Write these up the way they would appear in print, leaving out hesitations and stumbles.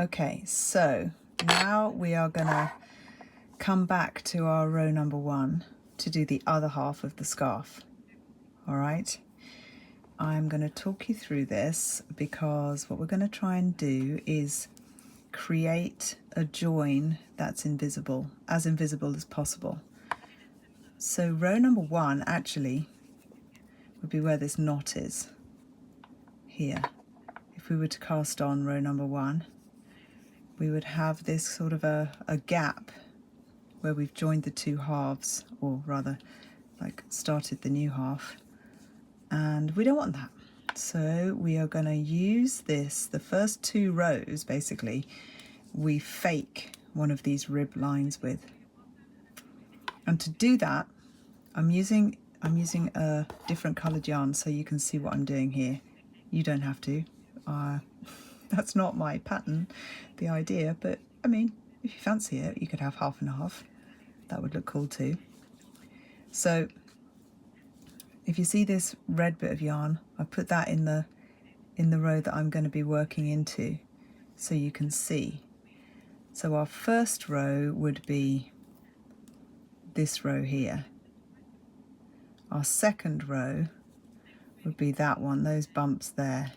Okay, so now we are gonna come back to our row number 1 to do the other half of the scarf. All right, I'm going to talk you through this because what we're going to try and do is create a join that's invisible as possible. So row number 1 actually would be where this knot is here. If we were to cast on row number 1, we would have this sort of a gap where we've joined the two halves, or rather like started the new half, and we don't want that. So we are going to use this, the first 2 rows basically we fake one of these rib lines with, and to do that I'm using a different coloured yarn so you can see what I'm doing here. You don't have to, that's not my pattern, the idea, but I mean, if you fancy it, you could have half and half. That would look cool too. So if you see this red bit of yarn, I put that in the row that I'm going to be working into so you can see. So our first row would be this row here. Our second row would be that one, those bumps there.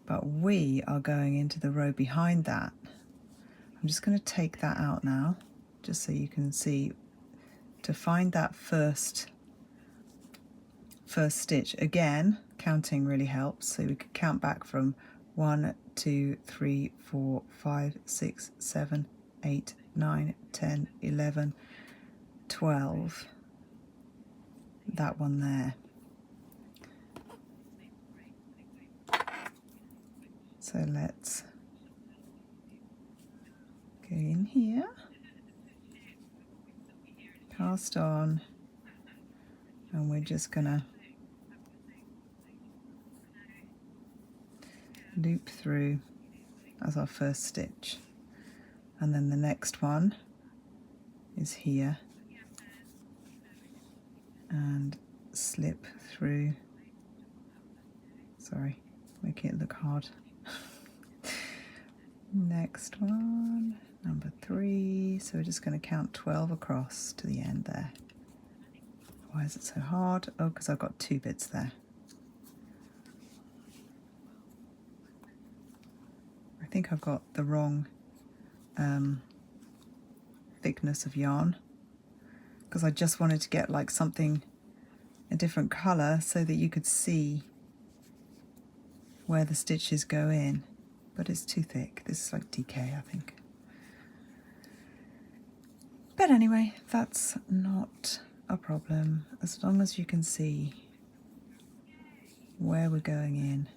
But we are going into the row behind that. I'm just going to take that out now, just so you can see. To find that first stitch, again, counting really helps. So we could count back from 1, 2, 3, 4, 5, 6, 7, 8, 9, 10, 11, 12. That one there. So let's go in here, cast on, and we're just gonna loop through as our first stitch, and then the next one is here, and slip through, sorry, making it look hard. Next one, number 3, so we're just going to count 12 across to the end there. Why is it so hard? Oh, because I've got 2 bits there. I think I've got the wrong thickness of yarn, because I just wanted to get like something, a different colour, so that you could see where the stitches go in. But it's too thick. This is like DK, I think. But anyway, that's not a problem, as long as you can see where we're going in.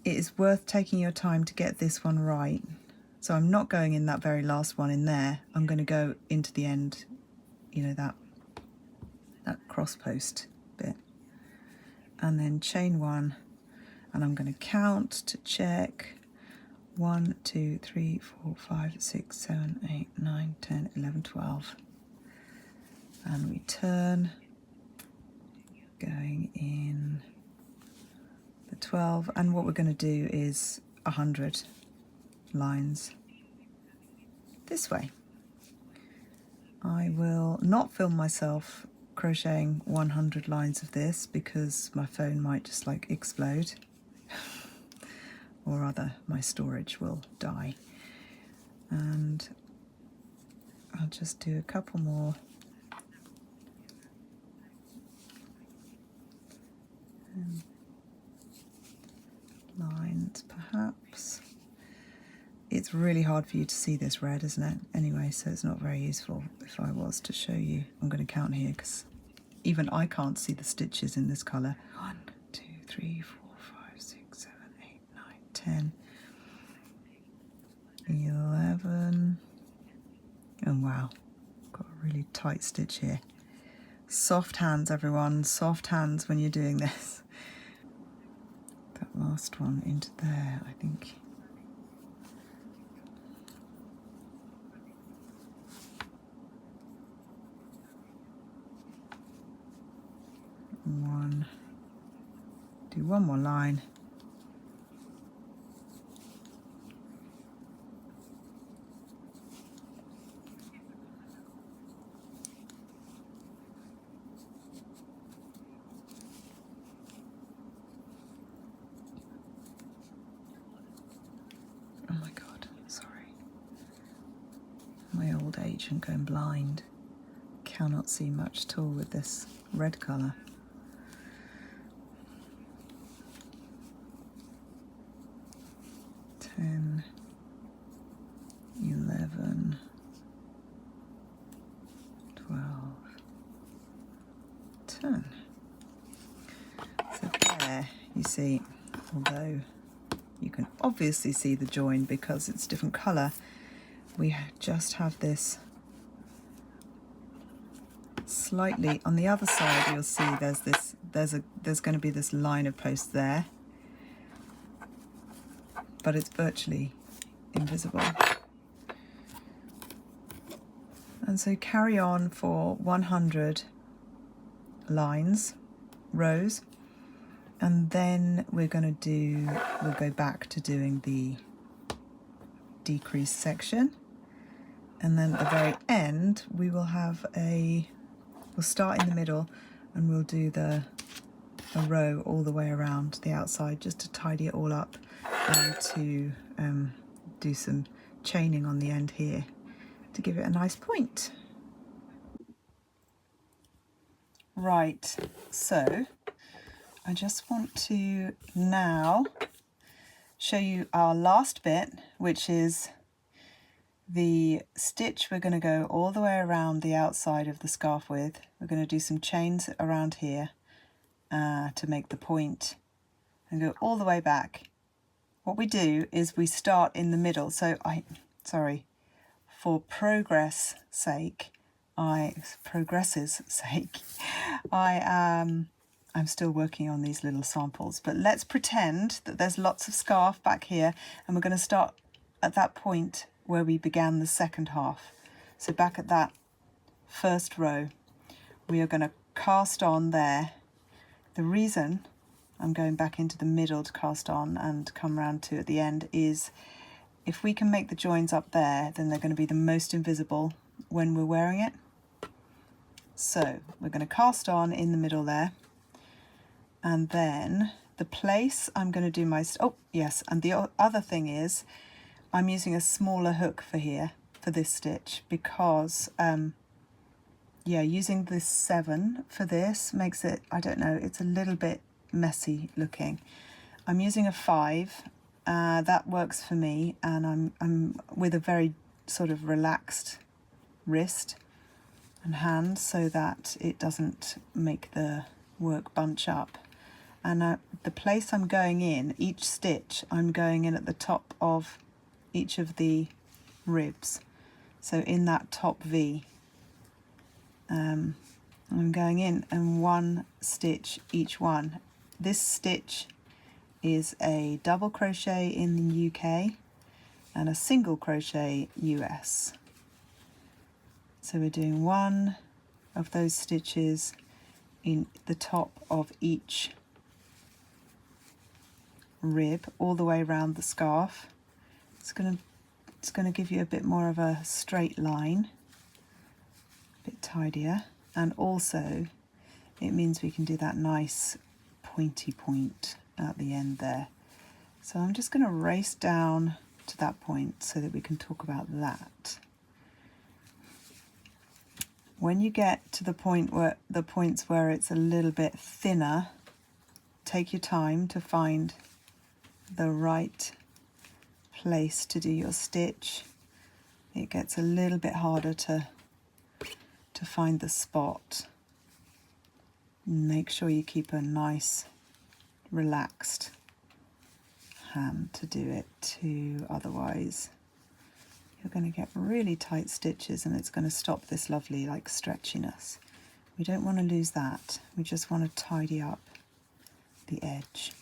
It is worth taking your time to get this one right. So I'm not going in that very last one in there. I'm going to go into the end, you know, that cross post bit, and then chain 1, and I'm going to count to check. 1, 2, 3, 4, 5, 6, 7, 8, 9, 10, 11, 12. And we turn, going in the 12. And what we're going to do is 100 lines this way. I will not film myself crocheting 100 lines of this because my phone might just like explode. Or rather, my storage will die. And I'll just do a couple more. Lines, perhaps. It's really hard for you to see this red, isn't it? Anyway, so it's not very useful if I was to show you. I'm going to count here because even I can't see the stitches in this colour. 1, 2, 3, 4, 5, 6, 7, 8, 9, 10, 11. Oh wow, got a really tight stitch here. Soft hands, everyone, soft hands when you're doing this. That last one into there, I think. Do one more line, ancient going blind. Cannot see much at all with this red colour. Ten, 11, 12, 10. So there, you see, although you can obviously see the join because it's different colour, we just have this slightly on the other side. You'll see there's going to be this line of post there, but it's virtually invisible. And so carry on for 100 lines, rows, and then we'll go back to doing the decrease section, and then at the very end we will have we'll start in the middle and we'll do a row all the way around the outside just to tidy it all up and to do some chaining on the end here to give it a nice point. Right, so I just want to now show you our last bit, which is the stitch we're going to go all the way around the outside of the scarf with. We're going to do some chains around here to make the point and go all the way back. What we do is we start in the middle. So for progress's sake, I'm still working on these little samples, but let's pretend that there's lots of scarf back here, and we're going to start at that point where we began the second half. So back at that first row, we are going to cast on there. The reason I'm going back into the middle to cast on and come round to at the end is if we can make the joins up there, then they're going to be the most invisible when we're wearing it. So we're going to cast on in the middle there, and then the place I'm going to do my, and the other thing is I'm using a smaller hook for here, for this stitch, because using this 7 for this makes it, I don't know, it's a little bit messy looking. I'm using a 5, that works for me, and I'm with a very sort of relaxed wrist and hand so that it doesn't make the work bunch up. And the place I'm going in, each stitch, I'm going in at the top of each of the ribs. So in that top V, I'm going in and one stitch each one. This stitch is a double crochet in the UK and a single crochet US. So we're doing one of those stitches in the top of each rib all the way around the scarf. It's going to give you a bit more of a straight line, a bit tidier, and also it means we can do that nice pointy point at the end there. So I'm just going to race down to that point so that we can talk about that. When you get to the points where it's a little bit thinner, take your time to find the right place to do your stitch. It gets a little bit harder to find the spot. Make sure you keep a nice relaxed hand to do it too, otherwise you're going to get really tight stitches and it's going to stop this lovely like stretchiness. We don't want to lose that. We just want to tidy up the edge.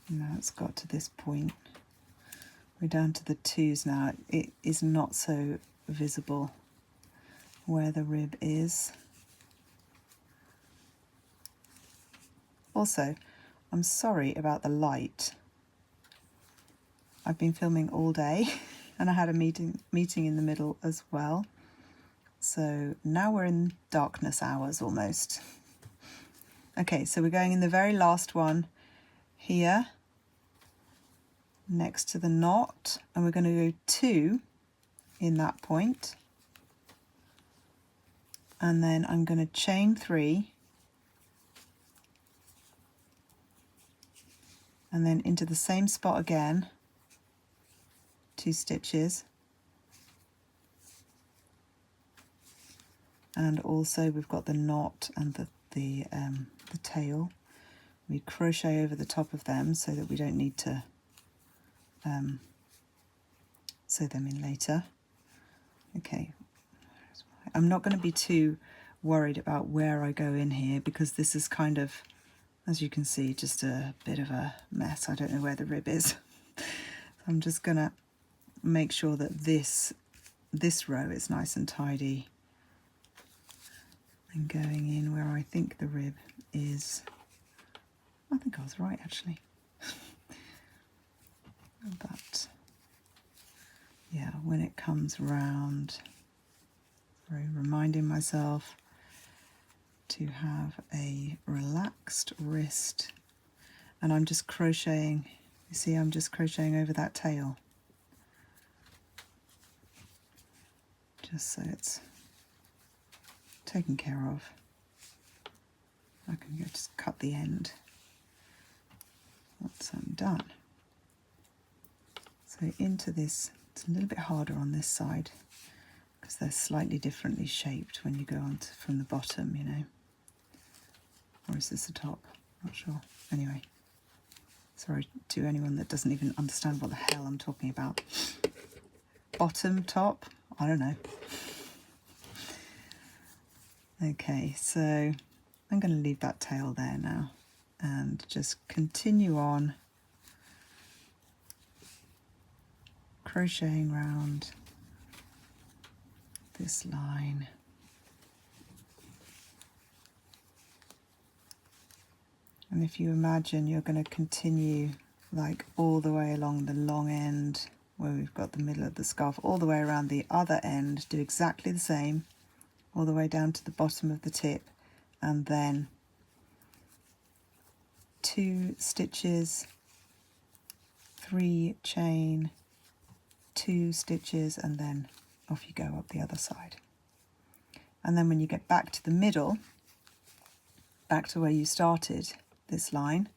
Now it's got to this point. We're down to the 2s now. It is not so visible where the rib is. Also, I'm sorry about the light. I've been filming all day and I had a meeting in the middle as well. So now we're in darkness hours almost. Okay, so we're going in the very last one here next to the knot, and we're going to go 2 in that point, and then I'm going to chain 3 and then into the same spot again, 2 stitches, and also we've got the knot and the tail. We crochet over the top of them so that we don't need to sew them in later. Okay, I'm not going to be too worried about where I go in here because this is kind of, as you can see, just a bit of a mess. I don't know where the rib is. I'm just going to make sure that this row is nice and tidy and going in where I think the rib is. I think I was right actually. But yeah, when it comes round, reminding myself to have a relaxed wrist, and I'm just crocheting. You see, I'm just crocheting over that tail, just so it's taken care of. I can just cut the end once I'm done. So into this, it's a little bit harder on this side because they're slightly differently shaped when you go on from the bottom, you know. Or is this the top? Not sure. Anyway, sorry to anyone that doesn't even understand what the hell I'm talking about. Bottom, top, I don't know. Okay, so I'm going to leave that tail there now and just continue on crocheting round this line. And if you imagine you're going to continue like all the way along the long end where we've got the middle of the scarf, all the way around the other end, do exactly the same, all the way down to the bottom of the tip, and then 2 stitches, 3 chain, 2 stitches, and then off you go up the other side. And then when you get back to the middle, back to where you started this line,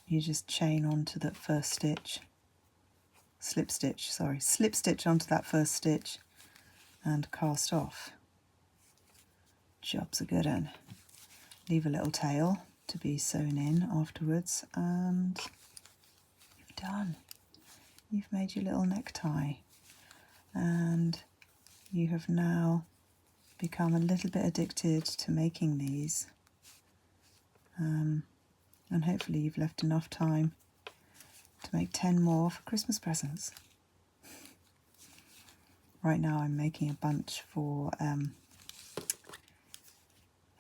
you just chain onto that first stitch, slip stitch onto that first stitch and cast off. Job's a good one. Leave a little tail to be sewn in afterwards, and you've done. You've made your little necktie, and you have now become a little bit addicted to making these, and hopefully you've left enough time to make 10 more for Christmas presents. Right now I'm making a bunch for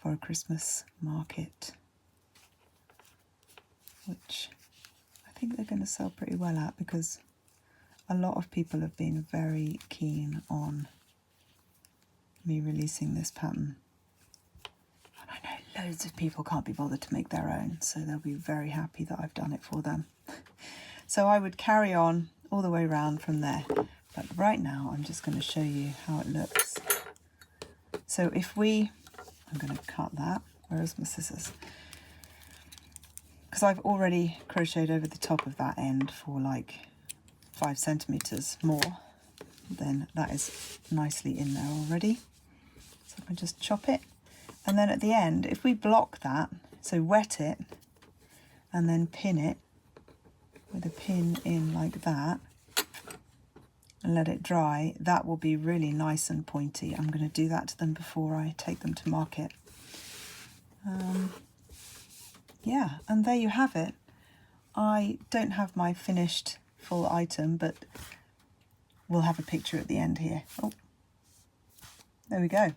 a Christmas market, which I think they're going to sell pretty well at, because a lot of people have been very keen on me releasing this pattern. And I know loads of people can't be bothered to make their own, so they'll be very happy that I've done it for them. So I would carry on all the way around from there. But right now I'm just going to show you how it looks. So if I'm going to cut that. Where's my scissors? Because I've already crocheted over the top of that end for like 5 centimeters more, then that is nicely in there already. So I can just chop it, and then at the end, if we block that, so wet it and then pin it with a pin in like that and let it dry, that will be really nice and pointy. I'm going to do that to them before I take them to market. Yeah, and there you have it. I don't have my finished full item, but we'll have a picture at the end here. Oh, there we go.